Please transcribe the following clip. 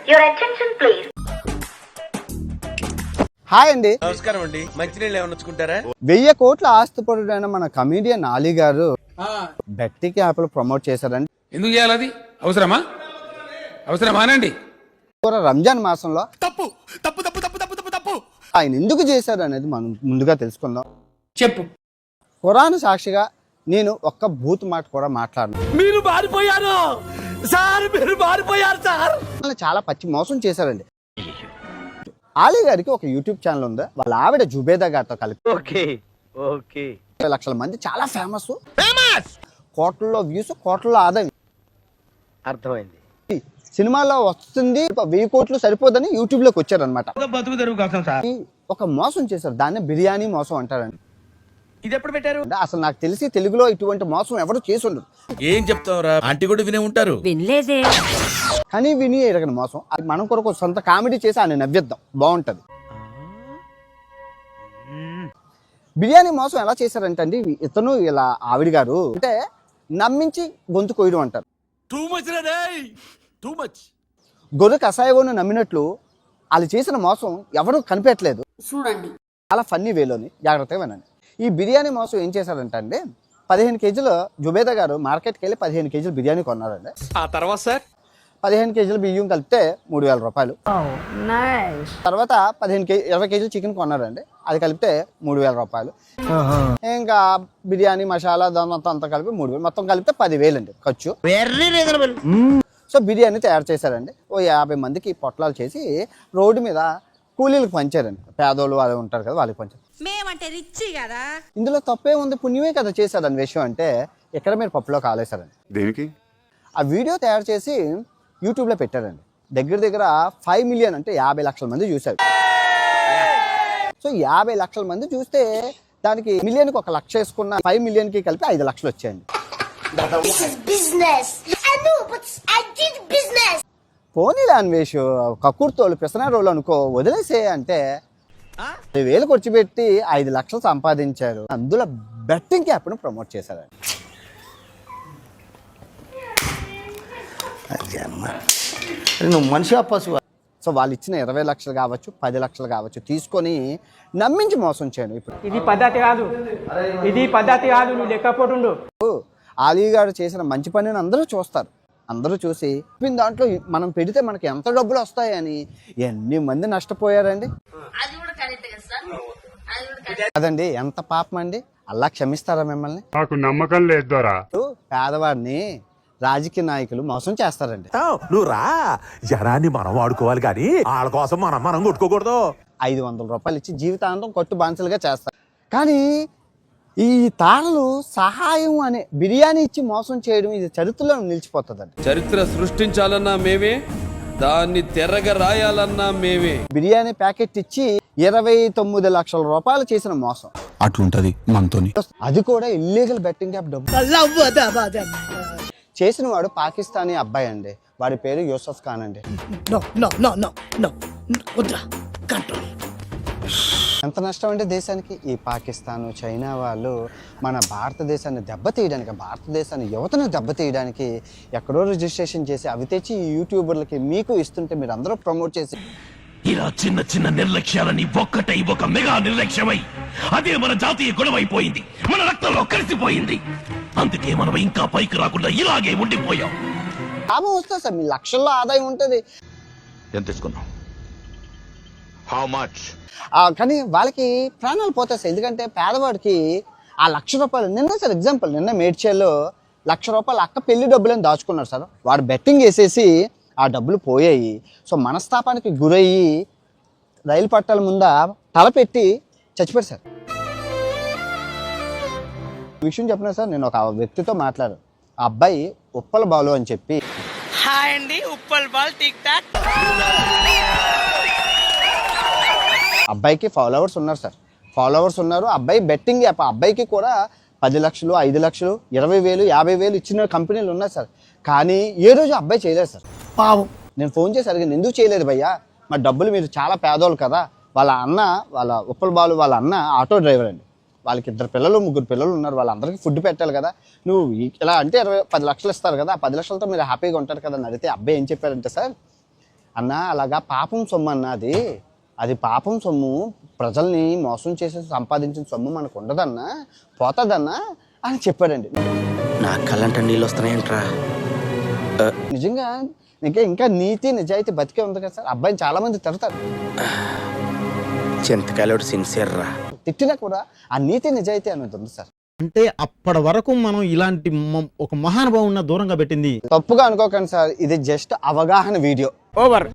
Your attention please. Hi అండి, నమస్కారం అండి. మంచినీళ్ళు ఏమైనా వచ్చుకుంటారా? 1000 కోట్ల ఆస్తిపరుడైన మన కమీడియన్ ఆలీ గారు బెట్టింగ్ యాప్లు ప్రమోట్ చేశారండి. ఎందుకు చేయాలి? అది అవసరమానండి. రంజాన్ మాసంలో తప్పు తప్పు తప్పు తప్పు తప్పు తప్పు తప్పు ఆయన ఎందుకు చేశారు అనేది మనం ముందుగా తెలుసుకుందాం. చెప్పు. ఖురాన్ సాక్షిగా నేను ఒక్క బూత్ మాట కూడా మాట్లాడను. మీరు మారిపోయారు సార్, మీరు మారిపోయారు సార్. చాలా పచ్చి మోసం చేశారండి. ఆలీ గారికి ఒక యూట్యూబ్ ఛానల్ ఉంది. వాళ్ళ ఆవిడ జుబేదా గారితో కలిపి 20 లక్షల మంది చాలా ఫేమస్. కోట్లలో వ్యూస్, కోట్లలో ఆదాయం. అర్థమైంది. సినిమాలో వస్తుంది 1000 కోట్లు సరిపోదని యూట్యూబ్ లోకి వచ్చారనమాట. బతుకు తెరువు కోసం సార్ ఒక మోసం చేశారు. దాన్ని బిర్యానీ మోసం అంటారండి. ఇది ఎప్పుడు పెట్టారు? అసలు నాకు తెలిసి తెలుగులో ఇటువంటి మోసం ఎవరు చేసి ఉండరు. ఏం చెప్తావురా, ఆంటీ కూడా వినే ఉంటారు. వినలేదే. కానీ విని ఎరగని మోసం. అది మనం కొరకు సొంత కామెడీ చేసి ఆయన నవ్విద్దాం, బాగుంటది. బిర్యానీ మోసం ఎలా చేశారంటే అండి, ఇతను ఇలా ఆవిడ గారు అంటే నమ్మించి గొంతు కొయ్యడం అంటారు. టూ మచ్ రే, టూ మచ్. గొర్రె కషాయవోను నమ్మినట్లు వాళ్ళు చేసిన మోసం ఎవరు కనిపెట్టలేదు. చూడండి, చాలా ఫన్నీ వేలోని జాగ్రత్తగా వినండి. ఈ బిర్యానీ మోసం ఏం చేశారంటే అండి, 15 కేజీలు జుబేదా గారు మార్కెట్కి వెళ్ళి 15 కేజీలు బిర్యానీ కొన్నారండి. ఆ తర్వాత సార్ 15 కేజీలు బియ్యం కలిపితే 3000 రూపాయలు. తర్వాత 20 కేజీలు చికెన్ కొన్నారండి, అది కలిపితే 3000 రూపాయలు. ఇంకా బిర్యానీ మసాలా దాంతో అంతా కలిపి 3000, మొత్తం కలిపితే 10,000 అండి ఖర్చు. సో బిర్యానీ తయారు చేశారండి. ఓ 50 మందికి పొట్లాలు చేసి రోడ్డు మీద కూలీలకు పంచారండి. పేదోళ్ళు వాళ్ళు ఉంటారు కదా, వాళ్ళకి పంచారు. మేమంటే రిచ్ కదా. ఇందులో తప్పే ఉంది, పుణ్యమే కదా చేశారని విషయం. అంటే ఇక్కడ మీరు పప్పులో కాలేశారండి. దేనికి? ఆ వీడియో తయారు చేసి యూట్యూబ్లో పెట్టారండి. దగ్గర 5 మిలియన్ అంటే 50 లక్షల మంది చూశారు. సో 50 లక్షల మంది చూస్తే దానికి మిలియన్కి 1 లక్ష వేసుకున్న 5 మిలియన్కి కలిపి 5 లక్షలు వచ్చాయండి. పోనీలే అన్వేష్, కక్కుర్తోలు పిసనారోళ్ళు అనుకో, వదిలేసే అంటే 10,000 ఖర్చు పెట్టి 5 లక్షలు సంపాదించారు. అందులో బెట్టింగ్ యాప్ను ప్రమోట్ చేశారండి. నువ్వు మనిషి పశువు. సో వాళ్ళు ఇచ్చిన 20 లక్షలు కావచ్చు, 10 లక్షలు కావచ్చు తీసుకొని నమ్మించి మోసం చేయను. ఇప్పుడు ఇది పద్ధతి కాదు, నువ్వు లెక్కపోతుండు. ఆలీ గారు చేసిన మంచి పనిని అందరూ చూస్తారు. అందరూ చూసి దాంట్లో మనం పెడితే మనకి ఎంత డబ్బులు వస్తాయని ఎన్ని మంది నష్టపోయారండి. అదండి ఎంత పాపం అండి. అల్లా క్షమిస్తారా మిమ్మల్ని? నాకు నమ్మకం లేదు దొరా. పేదవాడిని రాజకీయ నాయకులు మోసం చేస్తారండి. నువ్వు రా, జనాన్ని మనం వాడుకోవాలి కానీ వాళ్ళ కోసం మనం కొట్టుకోకూడదు. 500 రూపాయలు ఇచ్చి జీవితాంతం కట్టు బాన్సలుగా చేస్తారు. కానీ ఈ తారలు సహాయం అనే బిర్యానీ ఇచ్చి మోసం చేయడం ఇది చరిత్రలో నిలిచిపోతుందండి. చరిత్ర సృష్టించాలన్నా మేమే, దాన్ని తెరగ రాయాలన్నా మేమే. బిర్యానీ ప్యాకెట్ ఇచ్చి 29 లక్షల రూపాయలు చేసిన మోసం అట్లుంటది మనతోని. అది కూడా ఇల్లీగల్ బెట్టింగ్ యాప్ డబ్బు. చేసిన వాడు పాకిస్తానీ అబ్బాయి అండి. వాడి పేరు యూసఫ్ ఖాన్ అండి. ఎంత నష్టం అంటే దేశానికి. ఈ పాకిస్తాన్, చైనా వాళ్ళు మన భారతదేశాన్ని దెబ్బతీయడానికి, భారతదేశాన్ని యువతను దెబ్బతీయడానికి ఎక్కడో రిజిస్ట్రేషన్ చేసి అవి తెచ్చి ఈ యూట్యూబర్లకి మీకు ఇస్తుంటే మీరు అందరూ ప్రమోట్ చేసి ఇలా చిన్న చిన్న నిర్లక్ష్యాలని ఒక్కటై ఒక మెగా నిర్లక్ష్యమై అదే మన జాతీయ గొడవైపోయింది, మన రక్తంలో కలిసిపోయింది. అందుకే మనం ఇంకా పైకి రాకుండా ఇలాగే ఉండిపోయాం. లాభం వస్తుంది సార్, మీ లక్షల్లో ఆదాయం ఉంటుంది. ఎంత తీసుకున్నాం? How much? కానీ వాళ్ళకి ప్రాణాలు పోతాయి సార్. ఎందుకంటే పేదవాడికి ఆ 1,00,000 రూపాయలు, నిన్న సార్ ఎగ్జాంపుల్, నిన్న మేడ్చేల్లో 1,00,000 రూపాయలు అక్క పెళ్లి డబ్బులని దాచుకున్నారు సార్. వాడు బెట్టింగ్ వేసేసి ఆ డబ్బులు పోయాయి. సో మనస్తాపానికి గురయ్యి రైలు పట్టాల ముందా తలపెట్టి చచ్చిపోయారు సార్. విషయం చెప్పిన సార్, నేను ఒక వ్యక్తితో మాట్లాడాను. ఆ అబ్బాయి ఉప్పల బాలు అని చెప్పి. హాయ్ అండి, ఉప్పల్ బాల్ టిక్ టాక్. అబ్బాయికి ఫాలోవర్స్ ఉన్నారు సార్, ఫాలోవర్స్ ఉన్నారు. అబ్బాయి బెట్టింగ్ యాప్, అబ్బాయికి కూడా 10 లక్షలు, 5 లక్షలు, 20,000, 50,000 ఇచ్చిన కంపెనీలు ఉన్నాయి సార్. కానీ ఏ రోజు అబ్బాయి చేయలేదు సార్. పాపం నేను ఫోన్ చేసి అడిగాను, ఎందుకు చేయలేదు భయ్యా, మా డబ్బులు మీరు చాలా పేదోళ్ళు కదా. వాళ్ళ అన్న, వాళ్ళ ఉప్పల బాలు వాళ్ళ అన్న ఆటో డ్రైవర్ అండి. వాళ్ళకి 2 పిల్లలు 3 పిల్లలు ఉన్నారు. వాళ్ళందరికీ ఫుడ్ పెట్టాలి కదా. నువ్వు ఇలా అంటే 10 లక్షలు ఇస్తారు కదా, ఆ 10 లక్షలతో మీరు హ్యాపీగా ఉంటారు కదా అని అడిగితే అబ్బాయి ఏం చెప్పారంటే సార్, అన్న అలాగా పాపం సొమ్ము అన్నది, అది పాపం సొమ్ము, ప్రజల్ని మోసం చేసి సంపాదించిన సొమ్ము మనకు ఉండదన్నా, పోతుందన్నా అని చెప్పాడండి. నా కళ్ళంట నీళ్ళు వస్తున్నాయంట్రా. నిజంగా ఇంకా నీతి నిజాయితీ బతికే ఉంది కదా సార్. అబ్బాయిని చాలా మంది తిడతారు, చింతకాయలోడు సిన్సియర్ రా. తిట్టినా కూడా ఆ నీతి నిజాయితీ అనేది ఉంది సార్. అంటే అప్పటి వరకు మనం ఇలాంటి ఒక మహానుభావున్న దూరంగా పెట్టింది తప్పుగా అనుకోకండి సార్, ఇది జస్ట్ అవగాహన వీడియో. ఓవర్.